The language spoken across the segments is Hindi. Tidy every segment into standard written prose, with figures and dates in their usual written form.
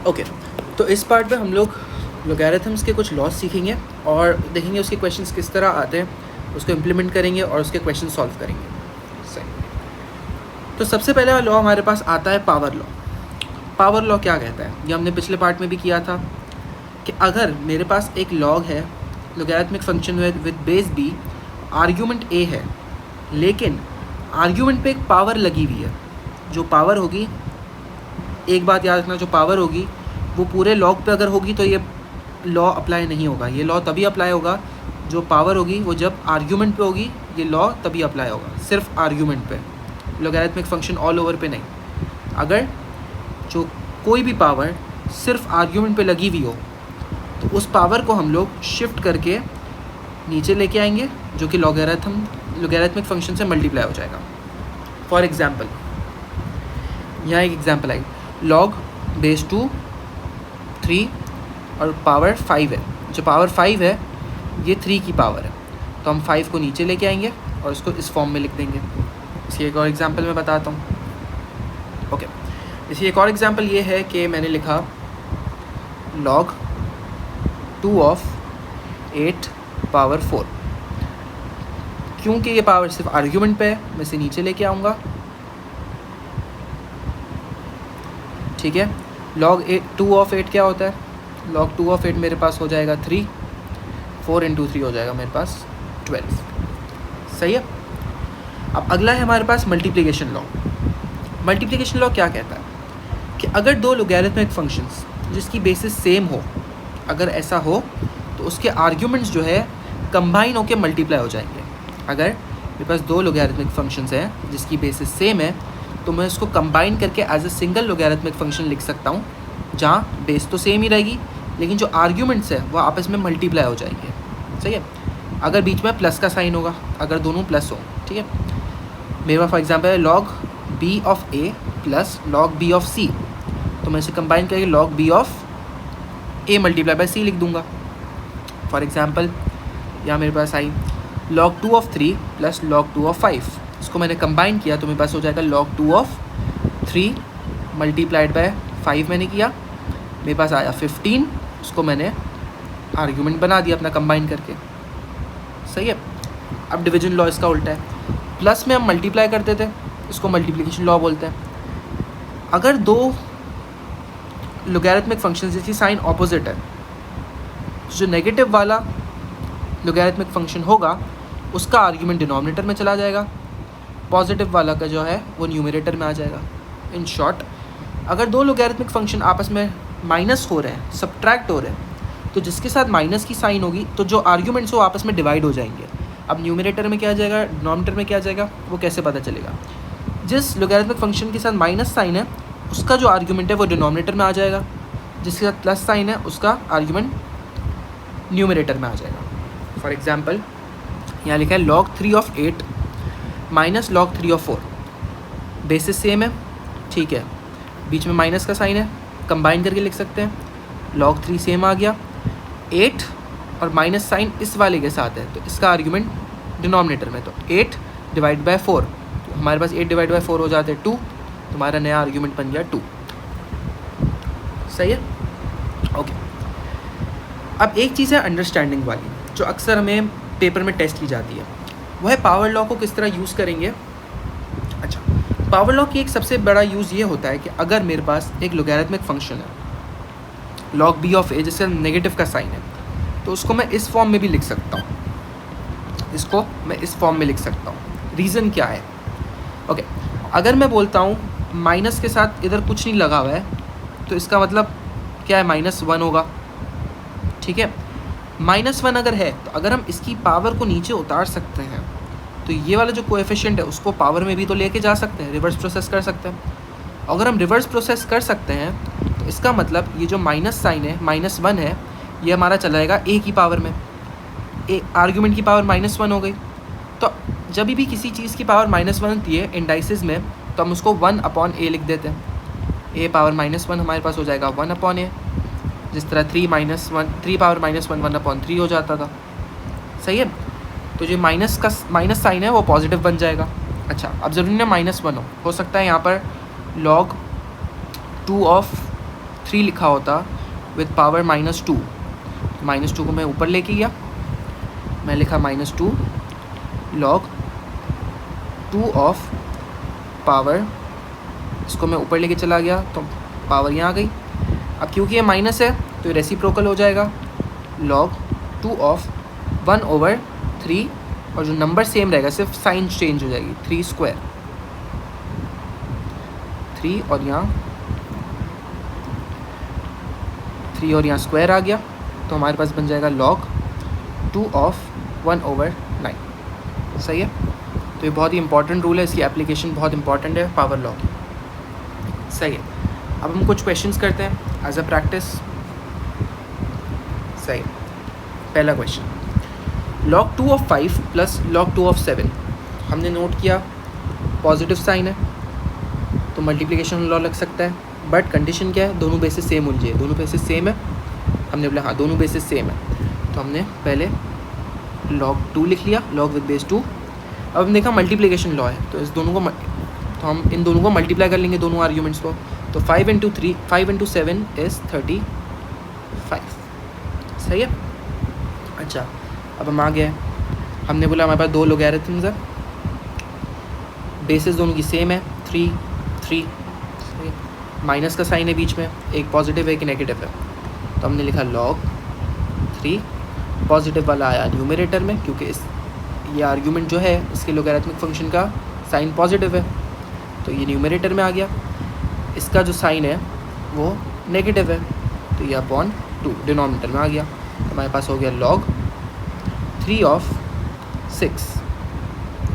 ओके, तो इस पार्ट में हम लोग लॉगरिथम्स के कुछ लॉस सीखेंगे और देखेंगे उसके क्वेश्चंस किस तरह आते हैं, उसको इम्प्लीमेंट करेंगे और उसके क्वेश्चन सॉल्व करेंगे। सही। तो सबसे पहला लॉ हमारे पास आता है पावर लॉ। पावर लॉ क्या कहता है, ये हमने पिछले पार्ट में भी किया था कि अगर मेरे पास एक लॉग है, logarithmic function with base b, argument a है, लेकिन आर्ग्यूमेंट पे एक पावर लगी हुई है। जो पावर होगी, एक बात याद रखना, जो पावर होगी वो पूरे लॉग पे अगर होगी तो ये लॉ अप्लाई नहीं होगा। ये लॉ तभी अप्लाई होगा, जो पावर होगी वो जब आर्ग्यूमेंट पे होगी, ये लॉ तभी अप्लाई होगा, सिर्फ आर्ग्यूमेंट पे, लॉगरिथमिक फंक्शन ऑल ओवर पे नहीं। अगर जो कोई भी पावर सिर्फ आर्ग्यूमेंट पे लगी हुई हो तो उस पावर को हम लोग शिफ्ट करके नीचे लेके आएंगे, जो कि लॉगरिथमिक फंक्शन से मल्टीप्लाई हो जाएगा। फॉर एग्जांपल, यहाँ एक एग्जांपल आई, लॉग बेस 2 3 और पावर 5 है। जो पावर 5 है ये 3 की पावर है, तो हम 5 को नीचे लेके आएंगे और इसको इस फॉर्म में लिख देंगे। इसकी एक और एग्जांपल मैं बताता हूँ। ओके, इसकी एक और एग्जांपल ये है कि मैंने लिखा log 2 ऑफ 8 पावर 4। क्योंकि ये पावर सिर्फ आर्ग्यूमेंट पे है, मैं इसे नीचे लेके आऊँगा। ठीक है, log 2 ऑफ 8 क्या होता है, log 2 ऑफ 8 मेरे पास हो जाएगा 3, 4 इंटू 3 हो जाएगा मेरे पास 12। सही है। अब अगला है हमारे पास मल्टीप्लिकेशन लॉ। मल्टीप्लिकेशन लॉ क्या कहता है कि अगर दो लॉगरिथमिक फंक्शंस जिसकी बेसिस सेम हो, अगर ऐसा हो तो उसके आर्ग्यूमेंट्स जो है कंबाइन होकर मल्टीप्लाई हो जाएंगे। अगर मेरे पास दो लॉगरिथमिक फंक्शंस हैं जिसकी बेसिस सेम है तो मैं उसको कंबाइन करके as a single logarithmic function लिख सकता हूँ, जहाँ बेस तो सेम ही रहेगी लेकिन जो आर्ग्यूमेंट्स है वो आपस में मल्टीप्लाई हो जाएंगे। सही है। अगर बीच में प्लस का साइन होगा, अगर दोनों प्लस हो, ठीक है। मेरे पास फॉर एग्जांपल है log b of a plus log b of c, तो मैं इसे कंबाइन करके log b of a multiply by c लिख दूंगा। फॉर एग्जांपल यहाँ मेरे पास आई log 2 of 3 plus log 2 of 5, इसको मैंने कंबाइन किया तो मेरे पास हो जाएगा log 2 ऑफ 3 मल्टीप्लाइड बाय 5 मैंने किया, मेरे पास आया 15, उसको मैंने आर्ग्यूमेंट बना दिया अपना कंबाइन करके। सही है। अब डिवीजन लॉ इसका उल्टा है, प्लस में हम मल्टीप्लाई करते थे, इसको मल्टीप्लिकेशन लॉ बोलते हैं। अगर दो लॉगरिथमिक फंक्शन जिसकी साइन ऑपोजिट है, जो नेगेटिव वाला लॉगरिथमिक फंक्शन होगा उसका आर्ग्यूमेंट डिनोमिनेटर में चला जाएगा, पॉजिटिव वाला का जो है वो न्यूमरेटर में आ जाएगा। इन शॉर्ट, अगर दो लॉगरिथमिक फंक्शन आपस में माइनस हो रहे हैं, सब्ट्रैक्ट हो रहे हैं, तो जिसके साथ माइनस की साइन होगी तो जो आर्ग्यूमेंट्स वो आपस में डिवाइड हो जाएंगे। अब न्यूमरेटर में क्या आ जाएगा, डिनोमिनेटर में क्या आ जाएगा, वो कैसे पता चलेगा। जिस लॉगरिथमिक फंक्शन के साथ माइनस साइन है उसका जो आर्ग्यूमेंट है वो डिनोमिनेटर में आ जाएगा, जिसके साथ प्लस साइन है उसका आर्ग्यूमेंट न्यूमरेटर में आ जाएगा। फॉर एग्जांपल यहाँ लिखा है log 3 of 8 minus log 3 of 4, basis same है, ठीक है, बीच में माइनस का साइन है, कंबाइन करके लिख सकते हैं। log 3 सेम आ गया, 8 और माइनस साइन इस वाले के साथ है तो इसका आर्ग्यूमेंट डिनोमिनेटर में, तो 8 डिवाइड बाय 4, तो हमारे पास 8 डिवाइड बाय 4 हो जाते हैं 2, तुम्हारा नया आर्ग्यूमेंट बन गया 2। सही है। ओके, अब एक चीज़ है अंडरस्टैंडिंग वाली, जो अक्सर हमें पेपर में टेस्ट की जाती है, वो है पावर लॉ को किस तरह यूज़ करेंगे। अच्छा, पावर लॉ की एक सबसे बड़ा यूज़ ये होता है कि अगर मेरे पास एक लॉगरिथमिक फंक्शन है log b ऑफ a जिसका नेगेटिव का साइन है, तो उसको मैं इस फॉर्म में भी लिख सकता हूँ, इसको मैं इस फॉर्म में लिख सकता हूँ। रीज़न क्या है, ओके, अगर मैं बोलता हूँ माइनस के साथ इधर कुछ नहीं लगा हुआ है तो इसका मतलब क्या है, -1 होगा। ठीक है, -1 अगर है तो अगर हम इसकी पावर को नीचे उतार सकते हैं तो ये वाला जो कोएफिशिएंट है उसको पावर में भी तो लेके जा सकते हैं, रिवर्स प्रोसेस कर सकते हैं। अगर हम रिवर्स प्रोसेस कर सकते हैं तो इसका मतलब ये जो माइनस साइन है, -1 है, ये हमारा चला जाएगा a की पावर में, आर्ग्यूमेंट की पावर -1 हो गई। तो जब भी किसी चीज़ की पावर -1 होती है इंडाइसिस में तो हम उसको 1/a लिख देते हैं। a पावर -1 हमारे पास हो जाएगा 1/a, जिस तरह 3 पावर -1 1/3 हो जाता था। सही है। तो जो माइनस साइन है वो पॉजिटिव बन जाएगा। अच्छा, अब ज़रूरी ना -1 हो सकता है यहाँ पर log 2 ऑफ 3 लिखा होता विद पावर -2, -2 को मैं ऊपर लेके गया, मैं लिखा -2 log 2 ऑफ पावर, इसको मैं ऊपर लेके चला गया तो पावर यहाँ आ गई। अब क्योंकि ये माइनस है तो ये रेसिप्रोकल हो जाएगा, log 2 ऑफ 1/3, और जो नंबर सेम रहेगा सिर्फ साइन चेंज हो जाएगी, 3 स्क्वायर, 3 और यहाँ स्क्वायर आ गया, तो हमारे पास बन जाएगा log 2 ऑफ 1/9। सही है। तो ये बहुत ही इंपॉर्टेंट रूल है, इसकी एप्लीकेशन बहुत इंपॉर्टेंट है पावर लॉ की। सही है। अब हम कुछ क्वेश्चंस करते हैं एज अ प्रैक्टिस। सही। पहला question, log 2 of 5 plus log 2 of 7, हमने नोट किया पॉजिटिव साइन है तो मल्टीप्लिकेशन लॉ लग सकता है, बट कंडीशन क्या है, दोनों बेसिस सेम होनी चाहिए। दोनों बेसिस सेम है, हमने बोला हाँ दोनों बेसिस सेम है, तो हमने पहले log 2 लिख लिया, log विद बेस 2। अब हमने देखा मल्टीप्लिकेशन लॉ है तो इस दोनों को तो हम इन दोनों को मल्टीप्लाई कर लेंगे, दोनों आर्ग्यूमेंट्स को। तो 5 × 7 इज़ 35। सही है। अच्छा, अब हम आ गए, हमने बोला हमारे पास 2 लोगैरिथम्स है, बेसिस दोनों की सेम है, 3 3। माइनस का साइन है बीच में, एक पॉजिटिव है एक नेगेटिव है, तो हमने लिखा log 3, पॉजिटिव वाला आया न्यूमरेटर में क्योंकि ये आर्ग्यूमेंट जो है इसके लोगैरिथमिक फंक्शन का साइन पॉजिटिव है, तो ये न्यूमरेटर में आ गया। इसका जो साइन है वो नेगेटिव है, तो ये अपॉन 2 डिनोमिनेटर में आ गया। तो हमारे पास हो गया log 3 ऑफ 6।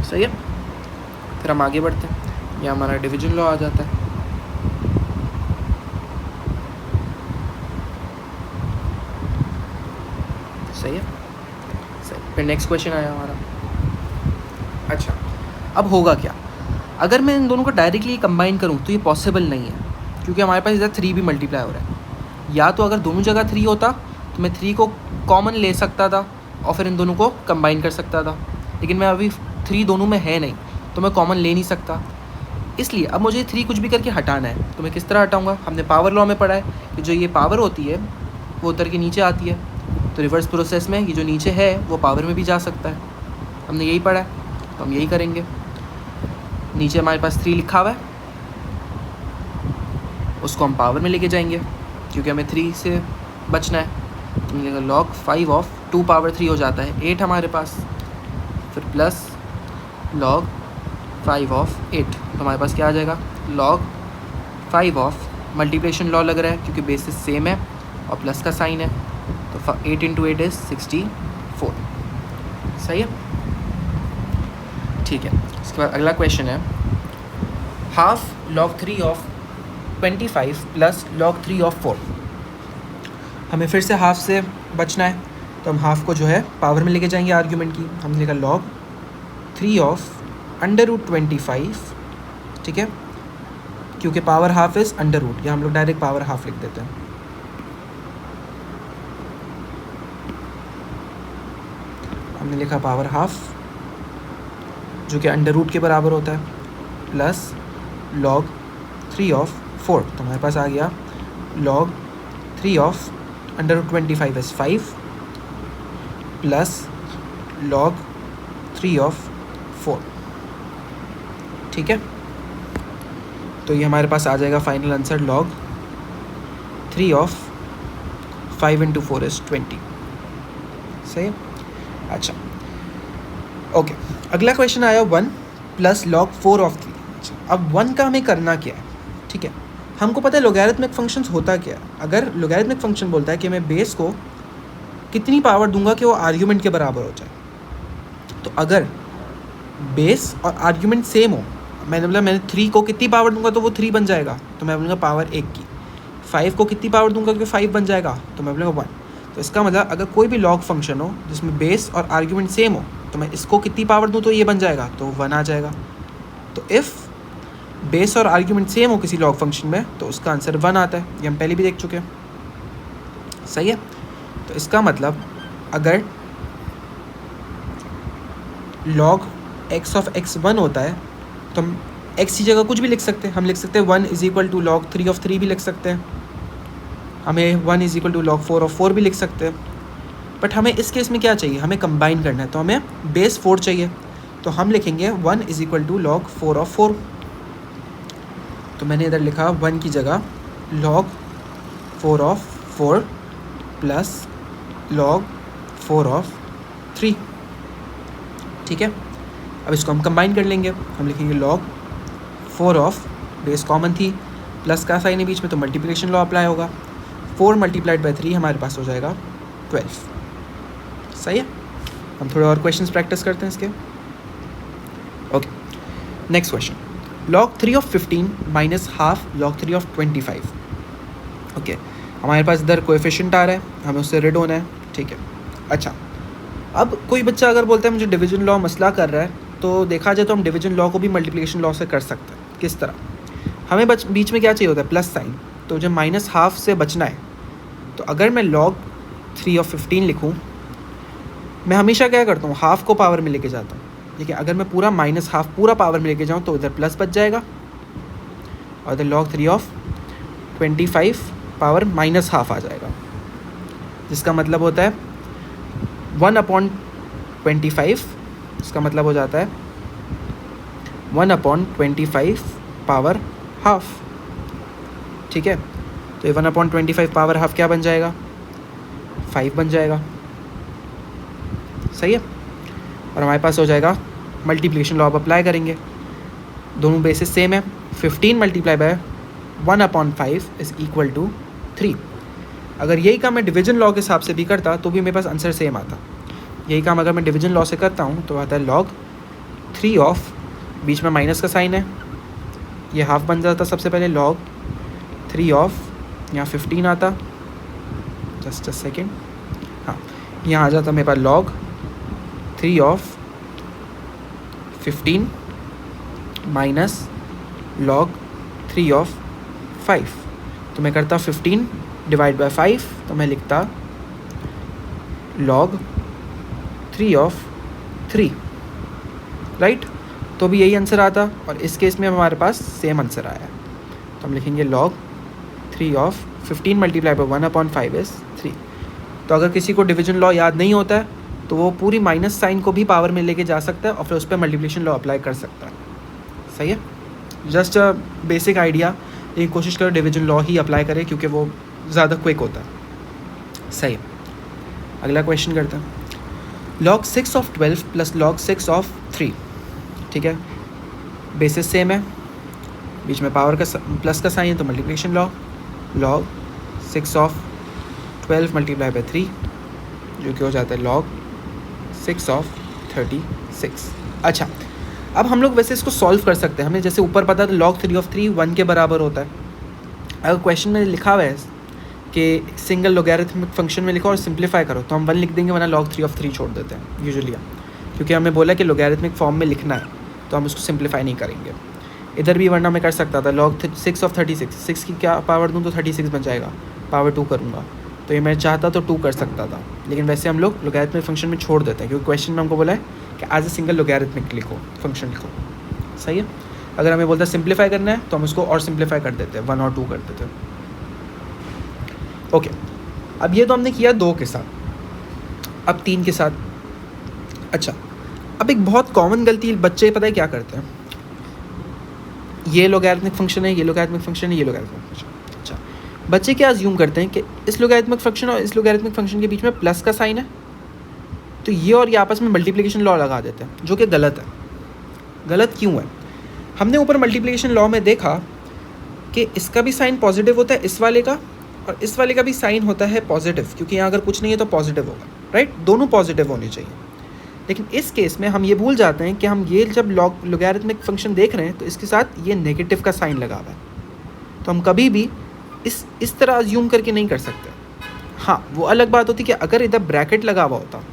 सही है। फिर हम आगे बढ़ते हैं, यह हमारा डिवीजन लॉ आ जाता है। सही है। सही। फिर नेक्स्ट क्वेश्चन आया हमारा। अच्छा, अब होगा क्या, अगर मैं इन दोनों को डायरेक्टली कंबाइन करूं तो ये पॉसिबल नहीं है क्योंकि हमारे पास इधर 3 भी मल्टीप्लाई हो रहा है। या तो अगर दोनों जगह 3 होता तो मैं 3 को कॉमन ले सकता था और फिर इन दोनों को कंबाइन कर सकता था, लेकिन मैं अभी 3 दोनों में है नहीं तो मैं कॉमन ले नहीं सकता। इसलिए अब मुझे 3 कुछ भी करके हटाना है, तो मैं किस तरह हटाऊँगा। हमने पावर लॉ में पढ़ा है कि जो ये पावर होती है वो उतर के नीचे आती है, तो रिवर्स प्रोसेस में ये जो नीचे है वो पावर में भी जा सकता है, हमने यही पढ़ा है तो हम यही करेंगे। नीचे हमारे पास 3 लिखा हुआ है, उसको हम पावर में लेके जाएंगे क्योंकि हमें 3 से बचना है, तो मिलेगा log 5 ऑफ 2 पावर 3 हो जाता है 8 हमारे पास, फिर प्लस log 5 ऑफ 8, तो हमारे पास क्या आ जाएगा log 5 ऑफ, मल्टीप्लिकेशन लॉ लग रहा है क्योंकि बेसिस सेम है और प्लस का साइन है, तो 8 × 8 इज़ 64। सही है। ठीक है। इसके बाद अगला क्वेश्चन है, half log 3 of 25 plus log 3 of 4। हमें फिर से हाफ से बचना है तो हम हाफ को जो है पावर में लेके जाएंगे आर्ग्यूमेंट की। हमने लिखा log 3 ऑफ √25, ठीक है, क्योंकि पावर हाफ इज़ √, या हम लोग डायरेक्ट पावर हाफ लिख देते हैं। हमने लिखा पावर हाफ जो कि √, के बराबर होता है, प्लस log 3 ऑफ 4, तो हमारे पास आ गया log 3 of √25 is 5 plus log 3 of 4। ठीक है। तो ये हमारे पास आ जाएगा final answer log 3 of 5 × 4 is 20। सही है। अच्छा, ओके। अगला क्वेश्चन आया 1 प्लस log 4 ऑफ 3। अब 1 का हमें करना क्या है, ठीक है। हमको पता है लोगैरिथमिक फंक्शंस होता क्या है। अगर लोगैरिथमिक फंक्शन बोलता है कि मैं बेस को कितनी पावर दूंगा कि वो आर्ग्यूमेंट के बराबर हो जाए, तो अगर बेस और आर्ग्यूमेंट सेम हो, मैंने 3 को कितनी पावर दूंगा तो वो 3 बन जाएगा, तो मैं बोलूँगा पावर 1 की। 5 को कितनी पावर दूंगा कि 5 बन जाएगा, तो मैं बोलूँगा 1। तो इसका मतलब अगर कोई भी लॉग फंक्शन हो जिसमें बेस और आर्ग्यूमेंट सेम हो तो मैं इसको कितनी पावर दूँ तो ये बन जाएगा, तो 1 आ जाएगा। तो इफ़ बेस और आर्ग्यूमेंट सेम हो किसी लॉग फंक्शन में तो उसका आंसर 1 आता है, ये हम पहले भी देख चुके हैं। सही है। तो इसका मतलब अगर log x ऑफ x 1 होता है तो हम x की जगह कुछ भी लिख सकते हैं। हम लिख सकते हैं 1 = log 3 ऑफ 3 भी लिख सकते हैं। हमें 1 is equal to log 4 of 4 भी लिख सकते हैं, बट हमें इस केस में क्या चाहिए, हमें कंबाइन करना है, तो हमें बेस 4 चाहिए, तो हम लिखेंगे 1 is equal to log 4 of 4। तो मैंने इधर लिखा 1 की जगह log 4 of 4 plus log 4 of 3, ठीक है। अब इसको हम कंबाइन कर लेंगे, हम लिखेंगे log 4 ऑफ, बेस कॉमन थी, प्लस का साइन है बीच में तो मल्टीप्लिकेशन लॉ अप्लाई होगा, 4 मल्टीप्लाइड बाई 3 हमारे पास हो जाएगा 12। सही है। हम थोड़े और क्वेश्चंस प्रैक्टिस करते हैं इसके। Okay, next question, log 3 of 15 minus half log 3 of 25। Okay, हमारे पास इधर कोएफिशिएंट आ रहा है, हमें उससे रिड होना है, ठीक है। अच्छा, अब कोई बच्चा अगर बोलता है मुझे डिवीजन लॉ मसला कर रहा है, तो देखा जाए तो हम डिवीजन लॉ को भी मल्टीप्लिकेशन लॉ से कर सकते हैं। किस तरह, हमें बीच में क्या चाहिए होता है, प्लस साइन, तो जब माइनस हाफ से बचना है, तो अगर मैं log 3 ऑफ 15 लिखूँ, मैं हमेशा क्या करता हूँ, हाफ को पावर में लेके जाता हूँ, लेकिन अगर मैं पूरा माइनस हाफ पूरा पावर में लेके जाऊँ तो इधर प्लस बच जाएगा, और इधर log 3 of 25 power minus half आ जाएगा, जिसका मतलब होता है 1/25, इसका मतलब हो जाता है 1/25 पावर हाफ, ठीक है। तो ये 1/25 पावर हाफ क्या बन जाएगा, 5 बन जाएगा, सही है। और हमारे पास हो जाएगा मल्टीप्लिकेशन लॉ, अब अप्लाई करेंगे, दोनों बेसिस सेम है, 15 multiply by 1/5 is equal to 3। अगर यही काम मैं डिवीजन लॉ के हिसाब से भी करता तो भी मेरे पास आंसर सेम आता। यही काम अगर मैं डिवीजन लॉ से करता हूँ तो आता है log 3 ऑफ, बीच में माइनस का साइन है, ये हाफ बन जाता सबसे पहले, log 3 ऑफ, यहाँ 15 आता, जस्ट अ सेकेंड, हाँ यहाँ आ जाता मेरे पास log 3 of 15 minus log 3 of 5। तो मैं करता 15 डिवाइड बाय 5, तो मैं लिखता log 3 ऑफ 3, राइट। तो भी यही आंसर आता, और इस केस में हमारे पास सेम आंसर आया, तो हम लिखेंगे log 3 of 15 multiply by 1/5 is 3। तो अगर किसी को डिवीजन लॉ याद नहीं होता है तो वो पूरी माइनस साइन को भी पावर में लेके जा सकता है और फिर उस पर मल्टीप्लिकेशन लॉ अप्लाई कर सकता है, सही है। जस्ट अ बेसिक आइडिया, लेकिन कोशिश करो डिवीजन लॉ ही अप्लाई करें क्योंकि वो ज़्यादा क्विक होता है, सही है। अगला क्वेश्चन करते हैं, log 6 of 12 plus log 6 of 3, ठीक है, बेसिस सेम है, बीच में पावर का प्लस का साइन है तो multiplication law, log 6 of 12 multiply by 3 जो कि हो जाता है log 6 ऑफ 36। अच्छा, अब हम लोग वैसे इसको सॉल्व कर सकते हैं, हमें जैसे ऊपर पता था log 3 ऑफ 3 1 के बराबर होता है। अगर क्वेश्चन में लिखा हुआ है कि सिंगल लोगैरिथमिक फंक्शन में लिखो और सिंप्लीफाई करो तो हम 1 लिख देंगे, वरना log 3 ऑफ 3 छोड़ देते हैं यूजुअली, क्योंकि हमें बोला कि लोगैरिथमिक फॉर्म में लिखना है तो हम उसको सिंप्लीफाई नहीं करेंगे। इधर भी वरना मैं कर सकता था log 6 ऑफ 36, 6 की क्या पावर दूँ तो 36 बन जाएगा, पावर 2 करूँगा, तो ये मैं चाहता तो 2 कर सकता था, लेकिन वैसे हम लोग लोगैरिथमिक फंक्शन में छोड़ देते हैं क्योंकि क्वेश्चन में हमको बोला है कि एज ए सिंगल लोगैरिथमिक लिखो, फंक्शन लिखो, सही है। अगर हमें बोलता है सिंप्लीफाई करना है तो हम उसको और सिंप्लीफाई कर देते हैं, 1 और 2 कर देते हैं। ओके, अब ये तो हमने किया 2 के साथ, अब 3 के साथ। अच्छा, अब एक बहुत कॉमन गलती बच्चे पता है क्या करते हैं, ये लोगैरिथमिक फंक्शन है, ये लोगैरिथमिक फंक्शन है, ये लोगैरिथमिक फंक्शन। अच्छा, बच्चे क्या अज्यूम करते हैं कि इस लोगैरिथमिक फंक्शन और इस लोगैरिथमिक फंक्शन के बीच में प्लस का साइन है, तो ये और ये आपस में मल्टीप्लिकेशन लॉ लगा देते हैं, जो कि गलत है। गलत क्यों है? हमने ऊपर मल्टीप्लिकेशन लॉ में देखा कि इसका भी साइन पॉजिटिव होता है इस वाले का, और इस वाले का भी साइन होता है पॉजिटिव, क्योंकि यहाँ अगर कुछ नहीं है तो पॉजिटिव होगा, राइट, दोनों पॉजिटिव होने चाहिए। लेकिन इस केस में हम ये भूल जाते हैं कि हम ये जब लोगैरिथमिक फंक्शन देख रहे हैं तो इसके साथ ये नेगेटिव का साइन लगा हुआ है, तो हम कभी भी इस तरह अज्यूम करके नहीं कर सकते। हाँ, वो अलग बात होती कि अगर इधर ब्रैकेट लगा हुआ होता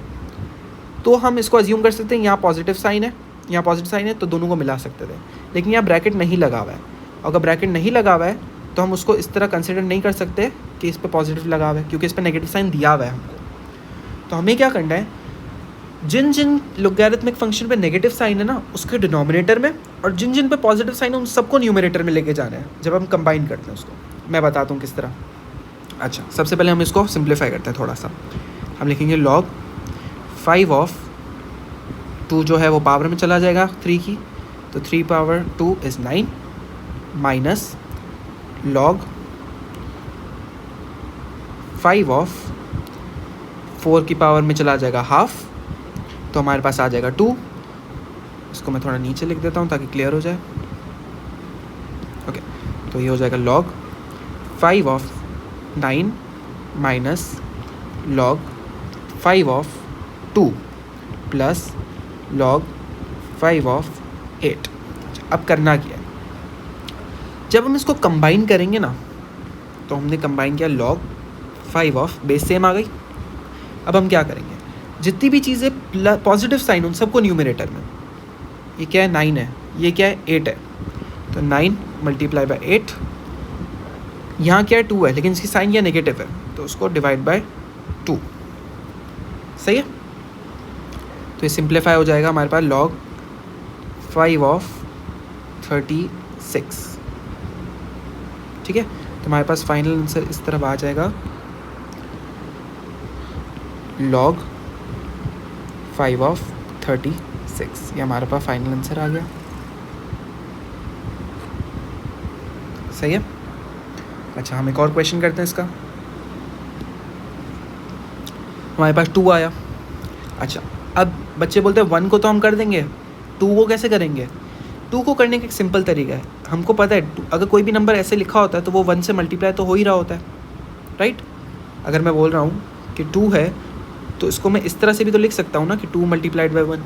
तो हम इसको अज्यूम कर सकते हैं यहाँ पॉजिटिव साइन है, यहाँ पॉजिटिव साइन है, तो दोनों को मिला सकते थे, लेकिन यहाँ ब्रैकेट नहीं लगा हुआ है। अगर ब्रैकेट नहीं लगा हुआ है तो हम उसको इस तरह कंसिडर नहीं कर सकते कि इस पर पॉजिटिव लगा हुआ है, क्योंकि इस पर नेगेटिव साइन दिया हुआ है हमको। तो हमें क्या करना है, जिन जिन लोगैरिथमिक फंक्शन पे नेगेटिव साइन है ना उसके डिनोमिनेटर में, और जिन जिन पे पॉजिटिव साइन है उन सबको न्यूमरेटर में लेके जाना है जब हम कंबाइन करते हैं उसको। मैं बताता हूँ किस तरह। अच्छा, सबसे पहले हम इसको सिंप्लीफाई करते हैं थोड़ा सा. हम लिखेंगे log 5 ऑफ 2 जो है वो पावर में चला जाएगा 3 की, तो 3 power 2 is 9 minus log 5 of 4 की पावर में चला जाएगा हाफ, तो हमारे पास आ जाएगा 2. इसको मैं थोड़ा नीचे लिख देता हूँ ताकि क्लियर हो जाए. ओके, तो ये हो जाएगा log 5 of 9 minus log 5 of 2 plus log 5 of 8. अब करना क्या है, जब हम इसको कंबाइन करेंगे ना, तो हमने कंबाइन किया log 5 ऑफ बेस सेम आ गई. अब हम क्या करेंगे, जितनी भी चीज़ें पॉजिटिव साइन उन सबको न्यूमरेटर में, ये क्या है 9 है, ये क्या है 8 है, तो 9 मल्टीप्लाई बाय 8. यहाँ क्या है 2 है, लेकिन इसकी साइन क्या नेगेटिव है, तो उसको डिवाइड बाय 2. सही है. तो ये सिंप्लीफाई हो जाएगा हमारे पास log 5 ऑफ 36. ठीक है, तो हमारे पास फाइनल आंसर इस तरफ आ जाएगा log 5 ऑफ 36. ये हमारे पास फाइनल आंसर आ गया. सही है. अच्छा, हम एक और क्वेश्चन करते हैं इसका. हमारे पास 2 आया. अच्छा, अब बच्चे बोलते हैं 1 को तो हम कर देंगे, 2 को कैसे करेंगे. 2 को करने का एक सिंपल तरीका है. हमको पता है अगर कोई भी नंबर ऐसे लिखा होता है तो वो 1 से मल्टीप्लाई तो हो ही रहा होता है, राइट. अगर मैं बोल रहा हूँ कि 2 है, तो इसको मैं इस तरह से भी तो लिख सकता हूँ ना कि 2 मल्टीप्लाइड बाय 1.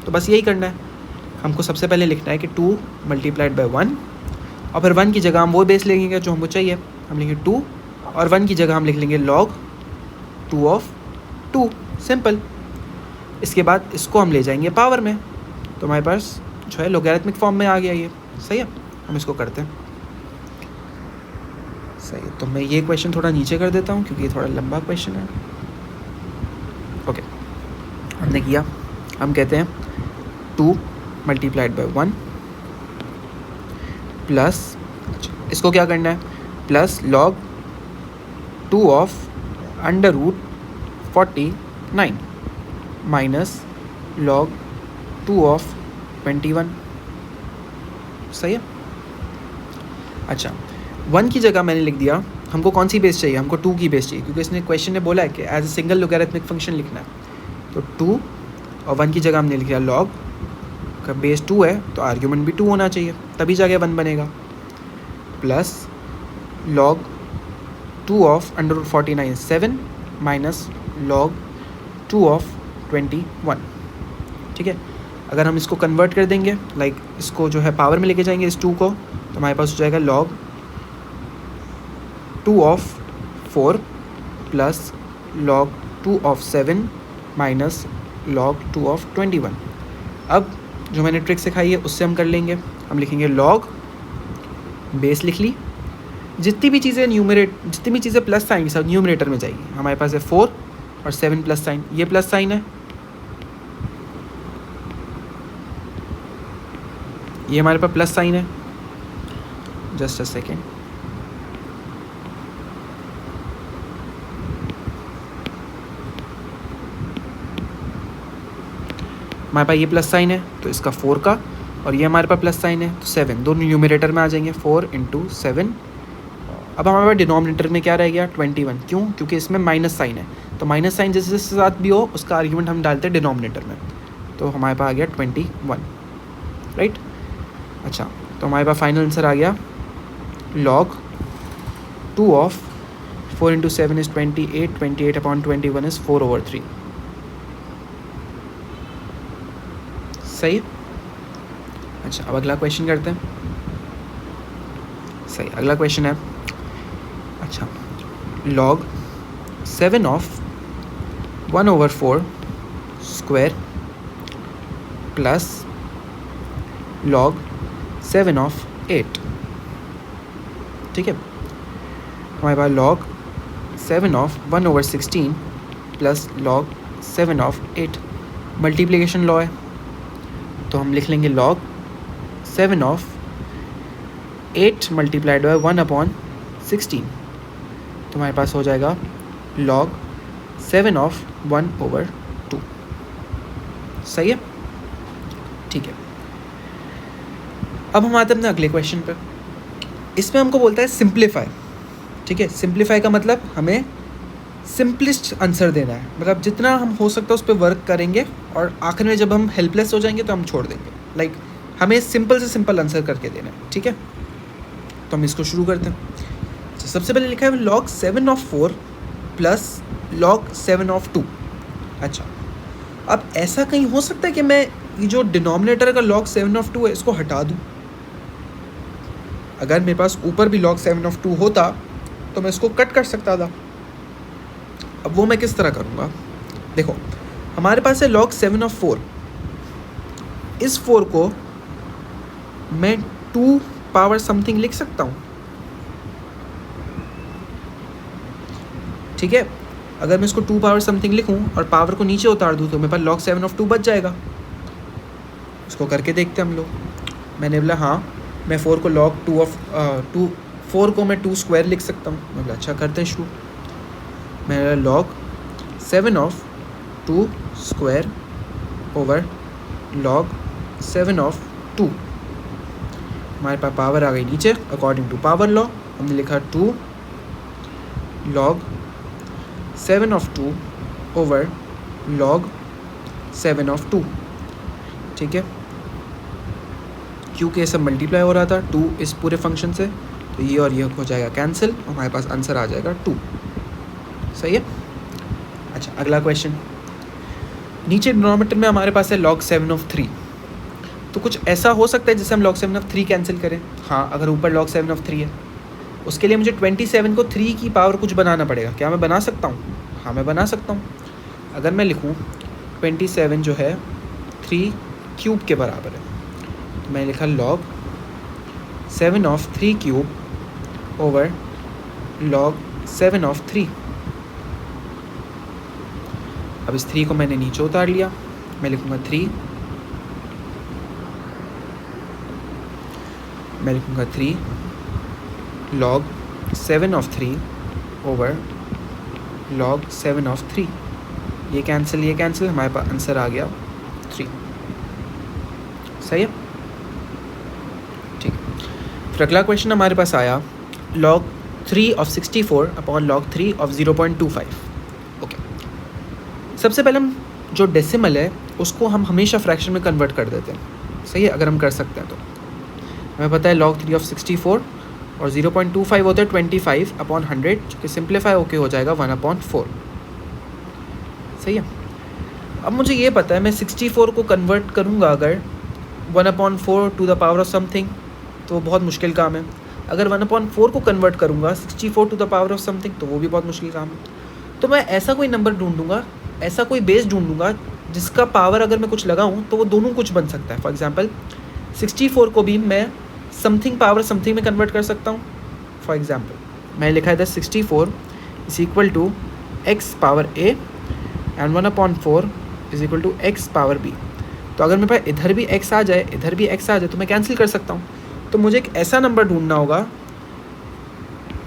तो बस यही करना है. हमको सबसे पहले लिखना है कि 2 मल्टीप्लाइड बाय 1, और फिर 1 की जगह हम वो बेस लेंगे जो हमको चाहिए. हम लिखेंगे 2, और 1 की जगह हम लिख लेंगे log 2 ऑफ 2. सिंपल. इसके बाद इसको हम ले जाएंगे पावर में, तो हमारे पास जो है लोगैरिथमिक फॉर्म में आ गया ये. सही है. हम इसको करते हैं. सही है, तो मैं ये क्वेश्चन थोड़ा नीचे कर देता हूँ क्योंकि ये थोड़ा लंबा क्वेश्चन है. ओके, हमने किया. हम कहते हैं 2 मल्टीप्लाइड बाय 1 प्लस, इसको क्या करना है, plus log 2 of under root 49 minus log 2 of 21. सही है. अच्छा, 1 की जगह मैंने लिख दिया. हमको कौन सी बेस चाहिए, हमको 2 की बेस चाहिए, क्योंकि इसने क्वेश्चन ने बोला है कि as a single logarithmic function लिखना है. तो 2 और 1 की जगह हमने लिख दिया log का बेस 2 है, तो आर्ग्यूमेंट भी 2 होना चाहिए, तभी जाके 1 बनेगा. Plus log 2 of under root 49 7 minus log 2 of 21. ठीक है. अगर हम इसको कन्वर्ट कर देंगे, लाइक इसको जो है पावर में लेके जाएंगे इस 2 को, तो हमारे पास हो जाएगा log 2 of 4 plus log 2 of 7 minus log 2 of 21. अब जो मैंने ट्रिक सिखाई है उससे हम कर लेंगे. हम लिखेंगे log बेस लिख ली, जितनी भी चीज़ें प्लस साइन के साथ न्यूमरेटर में जाएगी. हमारे पास है 4 और 7 प्लस साइन, ये प्लस साइन है, ये हमारे पास प्लस साइन है. Just a second. हमारे पास ये प्लस साइन है तो इसका 4 का, और ये हमारे पास प्लस साइन है तो 7, दोनों न्यूमरेटर में आ जाएंगे. 4 × 7. अब हमारे पास डिनोमिनेटर में क्या रह गया 21. क्यों, क्योंकि इसमें माइनस साइन है, तो माइनस साइन जिसके साथ भी हो उसका आर्ग्यूमेंट हम डालते हैं डिनोमिनेटर में, तो हमारे पास आ गया 21. राइट. अच्छा, तो हमारे पास फाइनल आंसर आ गया log 2 ऑफ 4 × 7 इज़ 28, 28/21 इज़ 4/3. सही है. अच्छा, अब अगला क्वेश्चन करते हैं. सही, अगला क्वेश्चन है. अच्छा, log 7 of 1/4 square plus log 7 of 8. ठीक है. हमारे पास log 7 of 1/16 plus log 7 of 8 multiplication law है, तो हम लिख लेंगे log 7 ऑफ 8 मल्टीप्लाइड बाय 1/16. तो हमारे पास हो जाएगा log 7 ऑफ 1/2। सही है, ठीक है। अब हम आते हैं अपने अगले क्वेश्चन पे। इसमें हमको बोलता है सिंप्लीफाई। ठीक है, सिंप्लीफाई का मतलब हमें सिंपलेस्ट आंसर देना है, मतलब जितना हम हो सकता है उस पर वर्क करेंगे और आखिर में जब हम हेल्पलेस हो जाएंगे तो हम छोड़ देंगे। लाइक हमें सिंपल से सिंपल आंसर करके देना है। ठीक है, तो हम इसको शुरू करते हैं। तो सबसे पहले लिखा है log 7 of 4 plus log 7 of 2। अच्छा, अब ऐसा कहीं हो सकता है कि मैं ये जो डिनोमिनेटर का log 7 ऑफ 2 है इसको हटा दूँ? अगर मेरे पास ऊपर भी log 7 ऑफ 2 होता तो मैं इसको कट कर सकता था। अब वो मैं किस तरह करूँगा? देखो, हमारे पास है log 7 ऑफ 4। इस 4 को मैं 2 पावर समथिंग लिख सकता हूँ। ठीक है, अगर मैं इसको 2 पावर समथिंग लिखूँ और पावर को नीचे उतार दूँ तो मेरे पास log 7 ऑफ 2 बच जाएगा। इसको करके देखते हैं हम लोग। मैंने बोला हाँ, मैं 4 को log 2 ऑफ 4 को मैं 2 स्क्वायर लिख सकता हूँ। मैं बोला अच्छा, करते हैं शुरू। मेरा log 7 of 2 square over log 7 of 2। हमारे पास पावर आ गई नीचे अकॉर्डिंग टू पावर लॉ। हमने लिखा 2 log 7 of 2 over log 7 of 2। ठीक है, क्योंकि ये सब मल्टीप्लाई हो रहा था 2 इस पूरे फंक्शन से, तो ये और ये हो जाएगा कैंसिल, हमारे पास आंसर आ जाएगा 2। सही है। अच्छा, अगला क्वेश्चन। नीचे डिनोमिनेटर में हमारे पास है log 7 ऑफ 3। तो कुछ ऐसा हो सकता है जिससे हम log 7 ऑफ 3 कैंसिल करें। हाँ, अगर ऊपर log 7 ऑफ 3 है, उसके लिए मुझे 27 को 3 की पावर कुछ बनाना पड़ेगा। क्या मैं बना सकता हूँ? हाँ, मैं बना सकता हूँ। अगर मैं लिखूँ 27 जो है 3 क्यूब के बराबर है, तो मैं लिखा log 7 of 3 cube over log 7 of 3। अब इस 3 को मैंने नीचे उतार लिया। मैं लिखूँगा 3, मैं लिखूँगा 3 log 7 of 3 over log 7 of 3। ये कैंसिल, हमारे पास आंसर आ गया 3। सही है, ठीक। फिर अगला क्वेश्चन हमारे पास आया log 3 of 64 upon log 3 of 0.25। Okay, सबसे पहले हम जो डेसिमल है उसको हम हमेशा फ्रैक्शन में कन्वर्ट कर देते हैं। सही है, अगर हम कर सकते हैं तो। हमें पता है log 3 ऑफ 64 और 0.25 होता है 25 अपॉन 100, जो कि सिंप्लीफाई होके हो जाएगा 1/4। सही है। अब मुझे ये पता है मैं 64 को कन्वर्ट करूँगा अगर 1/4 to the power of something, तो बहुत मुश्किल काम है। अगर 1/4 को कन्वर्ट करूँगा 64 to the power of something, तो वो भी बहुत मुश्किल काम है। तो मैं ऐसा कोई नंबर ढूंढूंगा, ऐसा कोई बेस ढूंढूंगा जिसका पावर अगर मैं कुछ लगाऊँ तो वो दोनों कुछ बन सकता है। फॉर एग्जांपल 64 को भी मैं समथिंग पावर समथिंग में कन्वर्ट कर सकता हूँ। फॉर एग्जांपल मैंने लिखा है the 64 is equal to x power a and 1/4 is equal to x power b। तो अगर मेरे पास इधर भी x आ जाए, इधर भी x आ जाए, तो मैं कैंसिल कर सकता हूँ। तो मुझे एक ऐसा नंबर ढूंढना होगा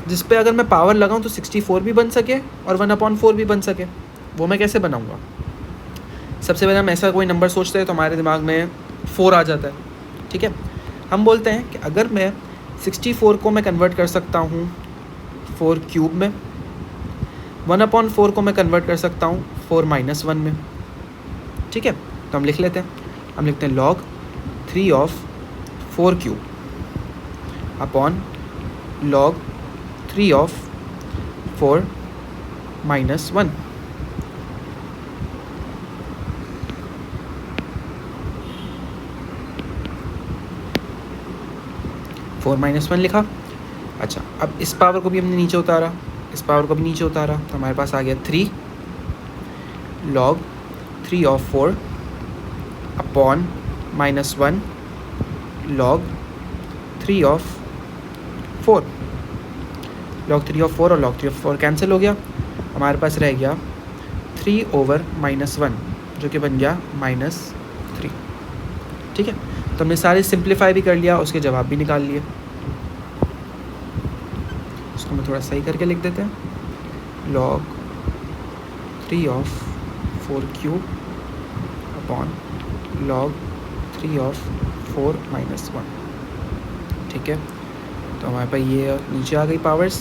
जिस पे अगर मैं पावर लगाऊँ तो 64 भी बन सके और 1/4 भी बन सके। वो मैं कैसे बनाऊँगा? सबसे पहले हम ऐसा कोई नंबर सोचते हैं तो हमारे दिमाग में 4 आ जाता है। ठीक है, हम बोलते हैं कि अगर मैं 64 को मैं कन्वर्ट कर सकता हूँ 4 क्यूब में, 1/4 को मैं कन्वर्ट कर सकता हूँ 4 - 1 में। ठीक है, तो हम लिख लेते हैं। हम लिखते हैं log 3 of 4 cube upon log 3 of 4 - 1। Four minus 1 लिखा। अच्छा, अब इस पावर को भी हमने नीचे उतारा, इस पावर को भी नीचे उतारा, तो हमारे पास आ गया 3 log 3 of 4 upon -1 log 3 of 4। log 3 of 4 और log 3 ऑफ 4 कैंसिल हो गया। हमारे पास रह गया 3 ओवर -1, जो कि बन गया -3। ठीक है, तो हमने सारे सिंप्लीफाई भी कर लिया, उसके जवाब भी निकाल लिए। उसको इसको मैं थोड़ा सही करके लिख देते हैं। log 3 of 4 cube upon log 3 of 4 minus 1। ठीक है, तो हमारे पास ये नीचे आ गई पावर्स,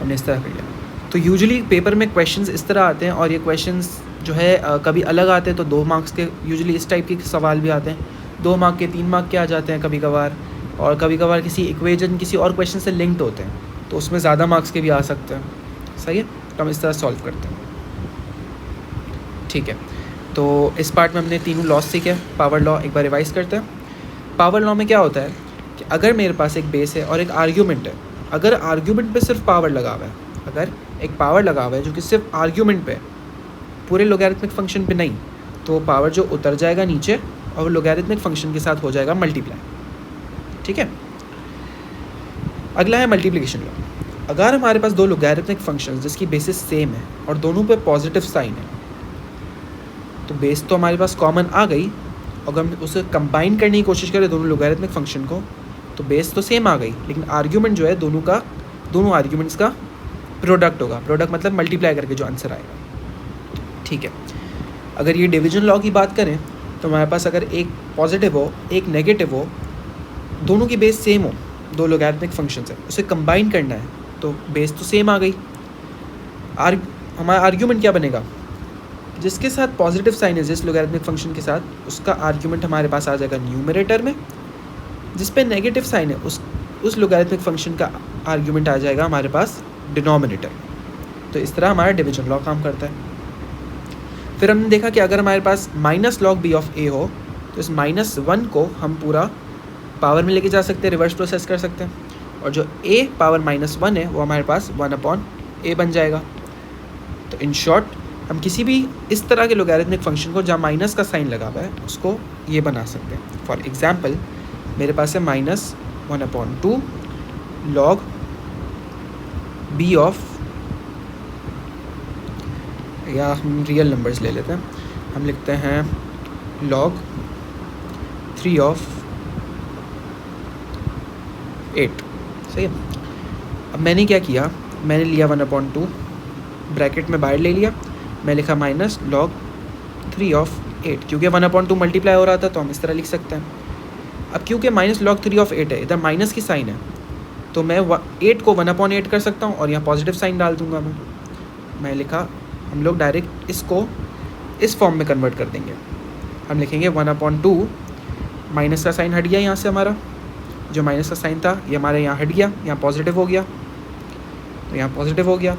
हमने इस तरह कर लिया। तो यूजुअली पेपर में क्वेश्चंस इस तरह आते हैं, और ये क्वेश्चंस जो है कभी अलग आते हैं, तो 2 मार्क्स के यूजुअली इस टाइप के सवाल भी आते हैं, 2 मार्क के 3 मार्क के आ जाते हैं कभी कभार, और कभी कभार किसी इक्वेशन किसी और क्वेश्चन से लिंक्ड होते हैं, तो उसमें ज़्यादा मार्क्स के भी आ सकते हैं। सही है, तो हम इस तरह सॉल्व करते हैं। ठीक है, तो इस पार्ट में हमने तीनों लॉस सीखे। पावर लॉ एक बार रिवाइज करते हैं। पावर लॉ में क्या होता है कि अगर मेरे पास एक बेस है और एक आर्ग्यूमेंट है, अगर आर्ग्यूमेंट पे सिर्फ पावर लगा हुआ है, अगर एक पावर लगा हुआ है जो कि सिर्फ आर्ग्यूमेंट पे, पूरे लोगैरिथमिक फंक्शन पे नहीं, तो पावर जो उतर जाएगा नीचे और वो लोगैरिथमिक फंक्शन के साथ हो जाएगा मल्टीप्लाई। ठीक है, अगला है मल्टीप्लिकेशन लॉ। अगर हमारे पास 2 लोगैरिथमिक फंक्शन जिसकी बेसिस सेम है और दोनों पे पॉजिटिव साइन है, तो बेस तो हमारे पास कॉमन आ गई, अगर हम उसे कंबाइन करने की कोशिश करें दोनों लोगैरिथमिक फंक्शन को, तो बेस तो सेम आ गई, लेकिन आर्ग्यूमेंट जो है दोनों आर्ग्यूमेंट्स का प्रोडक्ट होगा। प्रोडक्ट मतलब मल्टीप्लाई करके जो आंसर आएगा। ठीक है, अगर ये डिवीजन लॉ की बात करें तो हमारे पास अगर एक पॉजिटिव हो एक नेगेटिव हो, दोनों की बेस सेम हो, 2 लोगैरिथमिक फंक्शंस है, उसे कंबाइन करना है, तो बेस तो सेम आ गई। हमारा आर्ग्यूमेंट क्या बनेगा, जिसके साथ पॉजिटिव साइन है जिस लोगैरिथमिक फंक्शन के साथ, उसका आर्ग्यूमेंट हमारे पास आ जाएगा न्यूमरेटर में, जिस पे नेगेटिव साइन है उस लोगैरिथमिक फंक्शन का आर्ग्यूमेंट आ जाएगा हमारे पास डिनोमिनेटर। तो इस तरह हमारा डिवीजन लॉ काम करता है। फिर हमने देखा कि अगर हमारे पास माइनस लॉग बी ऑफ ए हो, तो इस -1 को हम पूरा पावर में लेके जा सकते हैं, रिवर्स प्रोसेस कर सकते हैं, और जो a पावर -1 है वो हमारे पास 1/a बन जाएगा। तो इन शॉर्ट हम किसी भी इस तरह के लोगैरिथमिक फंक्शन को जहाँ माइनस का साइन लगा हुआ है उसको ये बना सकते हैं। फॉर एग्जांपल मेरे पास है -1/2 log b ऑफ, या हम रियल नंबर्स ले लेते हैं, हम लिखते हैं log 3 of 8। सही है, अब मैंने क्या किया, मैंने लिया 1/2 ब्रैकेट में बाहर ले लिया, मैं लिखा माइनस log 3 of 8, क्योंकि 1/2 मल्टीप्लाई हो रहा था तो हम इस तरह लिख सकते हैं। अब क्योंकि माइनस log 3 of 8 है, इधर माइनस की साइन है, तो मैं 8 को 1/8 कर सकता हूँ और यहाँ पॉजिटिव साइन डाल दूँगा मैं लिखा, हम लोग डायरेक्ट इसको इस फॉर्म में कन्वर्ट कर देंगे। हम लिखेंगे 1/2, माइनस का साइन हट गया यहाँ से, हमारा जो माइनस का साइन था ये हमारे यहाँ हट गया, यहाँ पॉजिटिव हो गया, तो यहाँ पॉजिटिव हो गया।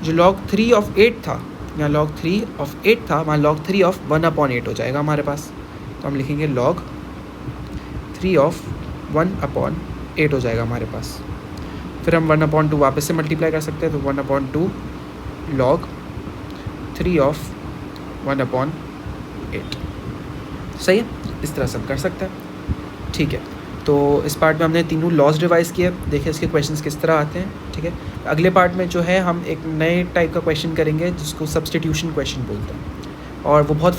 जो log 3 of 8 था, यहाँ log 3 of 8 था, वहाँ log 3 of 1/8 हो जाएगा हमारे पास, तो हम लिखेंगे log 3 of 1/8 हो जाएगा हमारे पास। फिर हम 1/2 वापस से मल्टीप्लाई कर सकते हैं, तो 1/2 log 3 of 1/8। सही है, इस तरह से हम कर सकते हैं। ठीक है, तो इस पार्ट में हमने तीनों लॉज रिवाइज़ किए, देखिए इसके क्वेश्चंस किस तरह आते हैं। ठीक है, अगले पार्ट में जो है हम एक नए टाइप का क्वेश्चन करेंगे जिसको सब्स्टिट्यूशन क्वेश्चन बोलते हैं, और वो बहुत